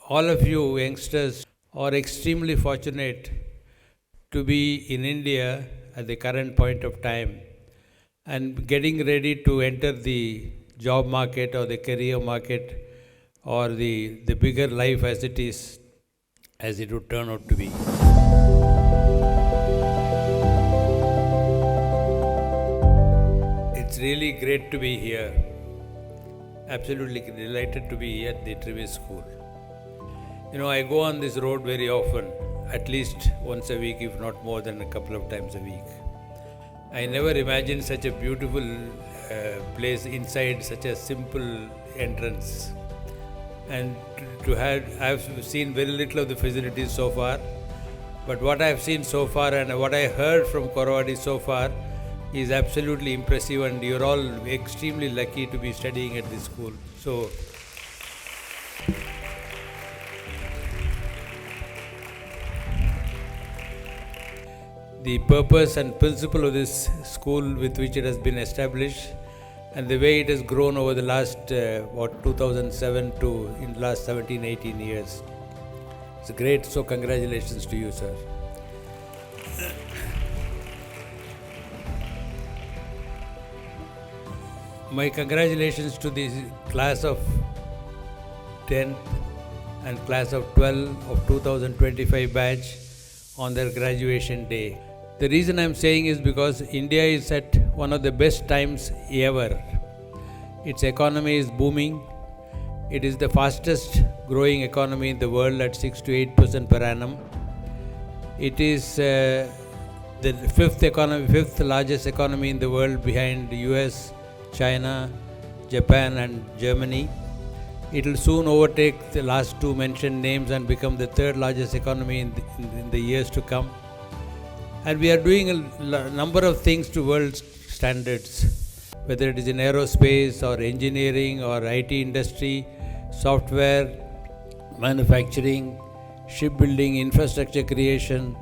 all of you youngsters are extremely fortunate to be in India at the current point of time and getting ready to enter the job market or the career market or the bigger life as it is, as it would turn out to be. It's really great to be here. Absolutely delighted to be here at the Trivis School. You know, I go on this road very often, at least once a week, if not more than a couple of times a week. I never imagined such a beautiful place inside such a simple entrance. And I've seen very little of the facilities so far, but what I've seen so far and what I heard from Koravadi so far is absolutely impressive, and you're all extremely lucky to be studying at this school. So, the purpose and principle of this school with which it has been established and the way it has grown over the last 2007 to in the last 17-18 years. It's great, so congratulations to you, sir. My congratulations to the class of 10th and class of 12 of 2025 batch on their graduation day. The reason I'm saying is because India is at one of the best times ever. Its economy is booming. It is the fastest growing economy in the world at 6 to 8% per annum. It is the fifth largest economy in the world behind the US, China, Japan and Germany. It will soon overtake the last two mentioned names and become the third largest economy in the years to come. And we are doing a number of things to world standards, whether it is in aerospace or engineering or IT industry, software, manufacturing, shipbuilding, infrastructure creation,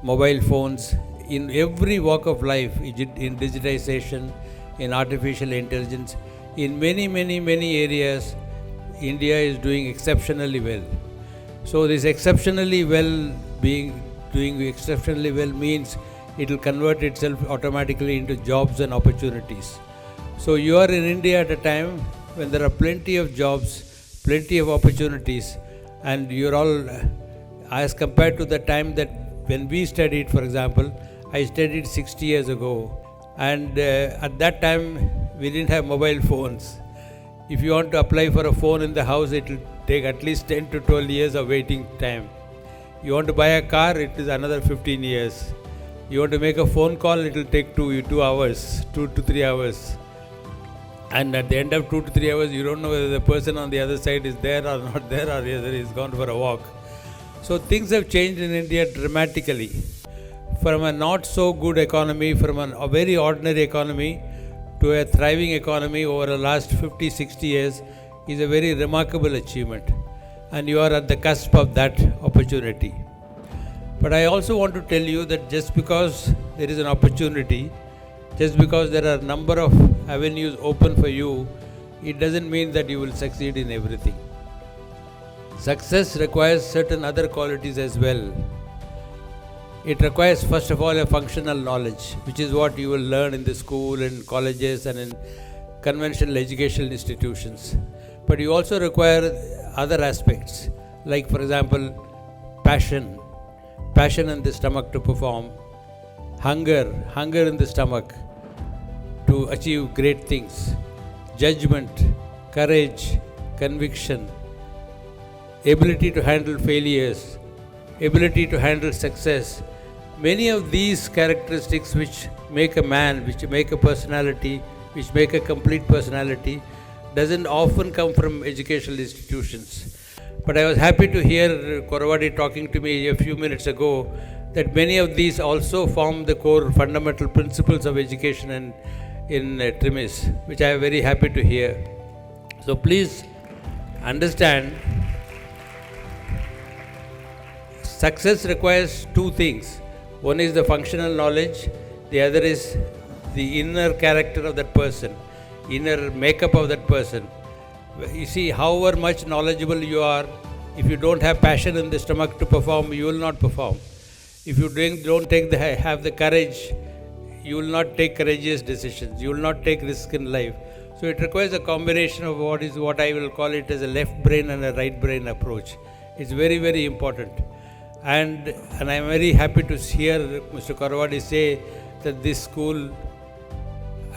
mobile phones, in every walk of life, in digitization, in artificial intelligence, in many areas, India is doing exceptionally well. So this doing exceptionally well means it will convert itself automatically into jobs and opportunities. So you are in India at a time when there are plenty of jobs, plenty of opportunities, and you're all, as compared to the time that when we studied, for example, I studied 60 years ago, and at that time we didn't have mobile phones. If you want to apply for a phone in the house, it will take at least 10 to 12 years of waiting time. You want to buy a car, it is another 15 years. You want to make a phone call, it will take 2 to 3 hours. And at the end of 2 to 3 hours, you don't know whether the person on the other side is there or not there, or whether he's gone for a walk. So things have changed in India dramatically. From a not so good economy, from a very ordinary economy to a thriving economy over the last 50-60 years is a very remarkable achievement, and you are at the cusp of that opportunity. But I also want to tell you that just because there is an opportunity, just because there are a number of avenues open for you, it doesn't mean that you will succeed in everything. Success requires certain other qualities as well. It requires, first of all, a functional knowledge, which is what you will learn in the school, in colleges, and in conventional educational institutions. But you also require other aspects, like, for example, passion in the stomach to perform, hunger in the stomach to achieve great things, judgment, courage, conviction, ability to handle failures, ability to handle success. Many of these characteristics which make a man, which make a personality, which make a complete personality, doesn't often come from educational institutions. But I was happy to hear Koravadi talking to me a few minutes ago that many of these also form the core fundamental principles of education in Trimis, which I am very happy to hear. So please understand, success requires two things. One is the functional knowledge, the other is the inner character of that person, inner makeup of that person. You see, however much knowledgeable you are, If you don't have passion in the stomach to perform, you will not perform. If you don't have the courage, you will not take courageous decisions. You will not take risk in life. So it requires a combination of what I will call it as a left brain and a right brain approach. It's very, very important. And I am very happy to hear Mr. Korwadi say that this school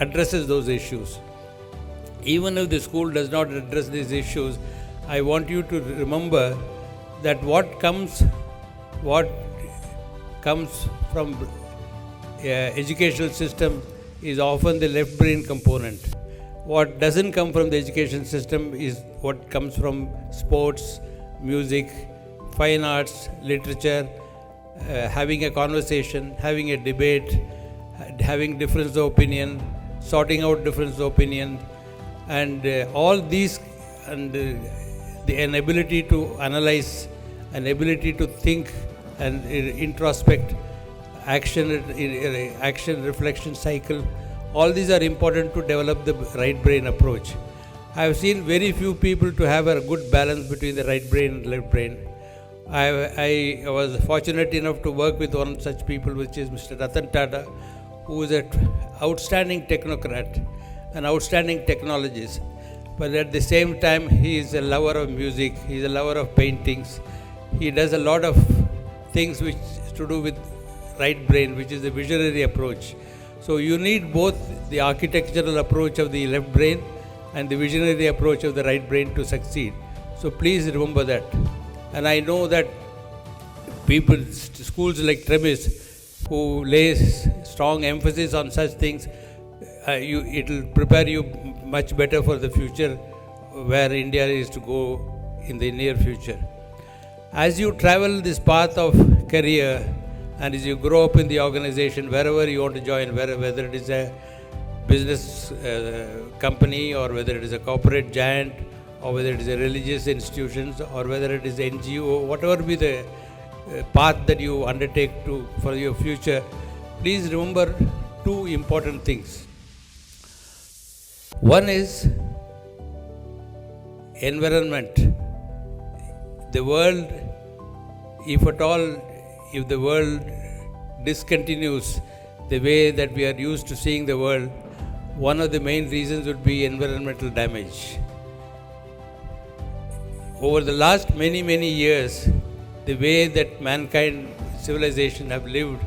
addresses those issues. Even if the school does not address these issues, I want you to remember that what comes from educational system is often the left brain component. What doesn't come from the education system is what comes from sports, music, fine arts, literature, having a conversation, having a debate, having difference of opinion, sorting out difference of opinion, and all these, and an ability to analyze, an ability to think and introspect, action, reflection cycle. All these are important to develop the right brain approach. I have seen very few people to have a good balance between the right brain and left brain. I was fortunate enough to work with one such people, which is Mr. Tata, who is an outstanding technocrat, an outstanding technologist. But at the same time, he is a lover of music, he is a lover of paintings. He does a lot of things which is to do with right brain, which is the visionary approach. So you need both the architectural approach of the left brain and the visionary approach of the right brain to succeed. So please remember that. And I know that schools like Tremis, who lays strong emphasis on such things, it will prepare you much better for the future, where India is to go in the near future. As you travel this path of career, and as you grow up in the organization, wherever you want to join, whether it is a business company, or whether it is a corporate giant, or whether it is a religious institutions, or whether it is NGO, whatever be the path that you undertake for your future, please remember two important things. One is environment. The world, if the world discontinues the way that we are used to seeing the world, one of the main reasons would be environmental damage. Over the last many, many years, the way that mankind, civilization have lived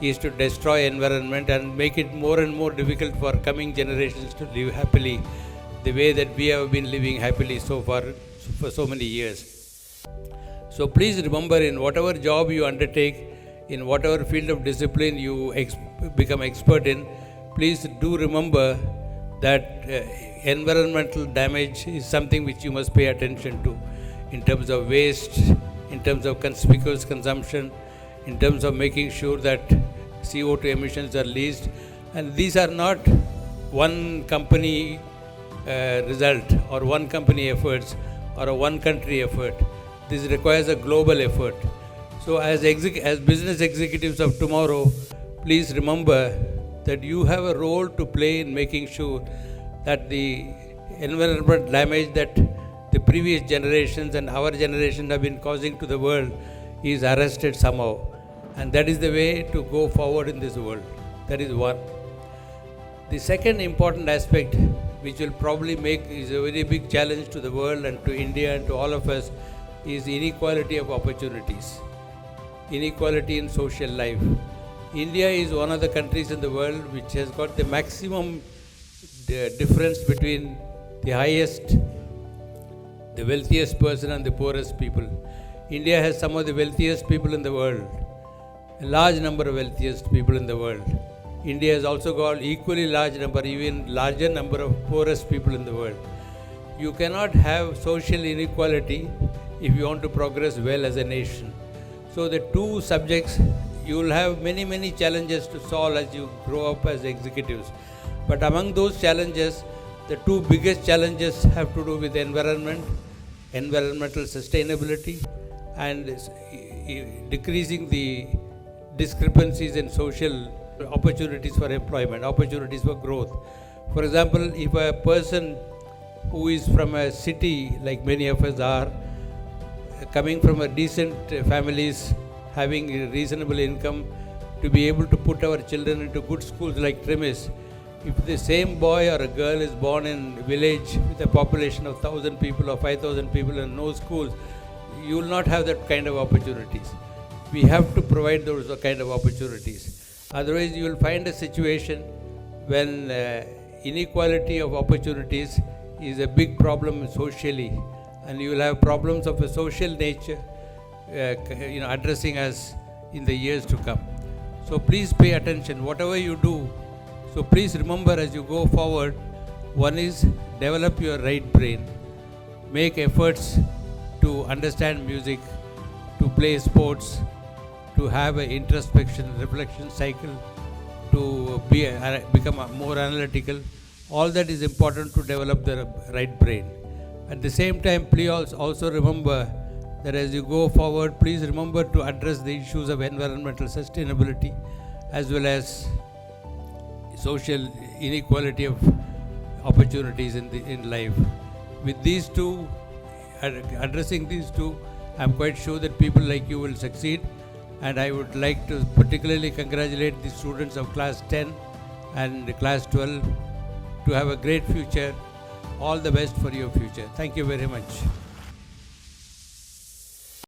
is to destroy environment and make it more and more difficult for coming generations to live happily the way that we have been living happily so far for so many years. So please remember, in whatever job you undertake, in whatever field of discipline you become expert in, please do remember that environmental damage is something which you must pay attention to, in terms of waste, in terms of conspicuous consumption, in terms of making sure that CO2 emissions are least. And these are not one company result, or one company efforts, or a one country effort. This requires a global effort. So as business executives of tomorrow, please remember that you have a role to play in making sure that the environmental damage that the previous generations and our generation have been causing to the world is arrested somehow. And that is the way to go forward in this world. That is one. The second important aspect, which will probably is a very big challenge to the world and to India and to all of us, is inequality of opportunities, inequality in social life. India is one of the countries in the world which has got the maximum difference between the wealthiest person and the poorest people. India has some of the wealthiest people in the world, a large number of wealthiest people in the world. India has also got equally large number, even larger number of poorest people in the world. You cannot have social inequality if you want to progress well as a nation. So the two subjects, you will have many, many challenges to solve as you grow up as executives. But among those challenges, the two biggest challenges have to do with environmental sustainability, and decreasing the discrepancies in social opportunities for employment, opportunities for growth. For example, if a person who is from a city, like many of us are, coming from a decent families, having a reasonable income, to be able to put our children into good schools like Trimis. If the same boy or a girl is born in a village with a population of 1,000 people or 5,000 people and no schools, you will not have that kind of opportunities. We have to provide those kind of opportunities. Otherwise, you will find a situation when inequality of opportunities is a big problem socially, and you will have problems of a social nature addressing us in the years to come. So please pay attention, whatever you do. So please remember as you go forward, one is develop your right brain. Make efforts to understand music, to play sports, to have an introspection, reflection cycle, to become more analytical. All that is important to develop the right brain. At the same time, please also remember that as you go forward, please remember to address the issues of environmental sustainability as well as social inequality of opportunities in life. With these two, addressing these two, I am quite sure that people like you will succeed. And I would like to particularly congratulate the students of class 10 and class 12 to have a great future. All the best for your future. Thank you very much.